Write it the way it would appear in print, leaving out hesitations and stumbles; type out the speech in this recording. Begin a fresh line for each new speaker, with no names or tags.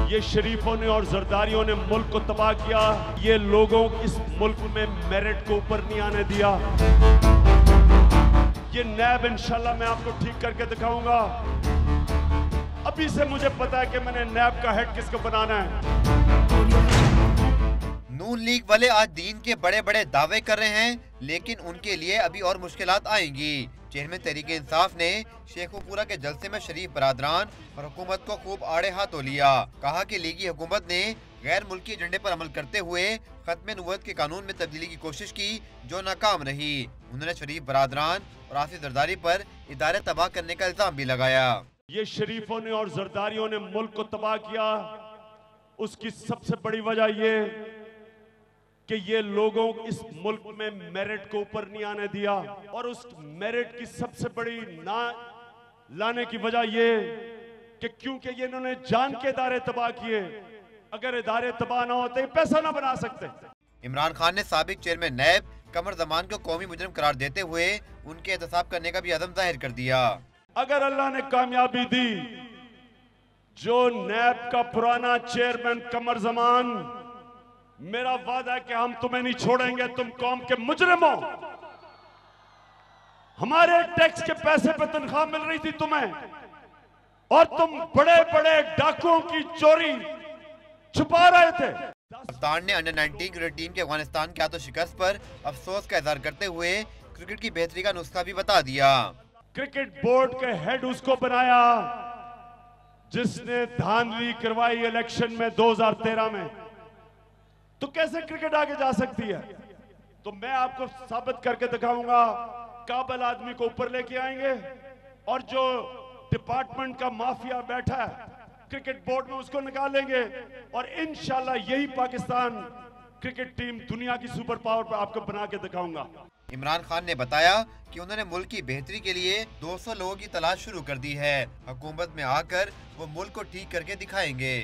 ये शरीफों ने और जरदारियों ने मुल्क को तबाह किया। ये लोगों इस मुल्क में मेरिट को ऊपर नहीं आने दिया। ये नैब इंशाल्लाह मैं आपको ठीक करके दिखाऊंगा। अभी से मुझे पता है कि मैंने नैब का हेड किसको बनाना है।
नून लीग वाले आज दीन के बड़े बड़े दावे कर रहे हैं, लेकिन उनके लिए अभी और मुश्किलात आएंगी। चेयरमैन तहरीक इंसाफ ने शेखुपुरा के जलसे में शरीफ बरादरान और हुकूमत को खूब आड़े हाथों लिया। कहा कि लीगी हुकूमत ने गैर मुल्की एजेंडे पर अमल करते हुए खत्म नबूवत के कानून में तब्दीली की कोशिश की, जो नाकाम रही। उन्होंने शरीफ बरादरान और आसिफ जरदारी पर इदारे तबाह करने का इल्जाम भी लगाया।
ये शरीफों ने और जरदारियों ने मुल्क को तबाह किया। उसकी सबसे बड़ी वजह ये कि ये लोगों इस मुल्क में मेरिट को ऊपर नहीं आने दिया, और उस मेरिट की सबसे बड़ी ना लाने की वजह ये कि क्योंकि ये इन्होंने जान के इदारे तबाह किए। अगर इदारे तबाह ना होते पैसा ना बना सकते।
इमरान खान ने साबिक चेयरमैन नैब कमर जमान को कौमी मुजरिम करार देते हुए उनके एहतसाब करने का भी अज़म जाहिर कर दिया।
अगर अल्लाह ने कामयाबी दी, जो नैब का पुराना चेयरमैन कमर जमान, मेरा वादा है कि हम तुम्हें नहीं छोड़ेंगे। तुम कौम के मुजरिम हो। हमारे टैक्स के पैसे पे तनख्वाह मिल रही थी तुम्हें, और तुम बड़े बड़े डाकुओं की चोरी छुपा रहे थे।
कप्तान ने अंडर 19 क्रिकेट टीम के अफगानिस्तान के हाथों शिकस्त पर अफसोस का इजहार करते हुए क्रिकेट की बेहतरी का नुस्खा भी बता दिया।
क्रिकेट बोर्ड के हेड उसको बनाया जिसने धांधली करवाई इलेक्शन में 2013 में। तो कैसे क्रिकेट आगे जा सकती है? तो मैं आपको साबित करके दिखाऊंगा। काबिल आदमी को ऊपर लेके आएंगे, और जो डिपार्टमेंट का माफिया बैठा है क्रिकेट बोर्ड में उसको निकालेंगे, और इंशाल्लाह यही पाकिस्तान क्रिकेट टीम दुनिया की सुपर पावर पर आपको बना के दिखाऊंगा।
इमरान खान ने बताया कि उन्होंने मुल्क की बेहतरी के लिए 200 लोगों की तलाश शुरू कर दी है। हुकूमत में आकर वो मुल्क को ठीक करके दिखाएंगे।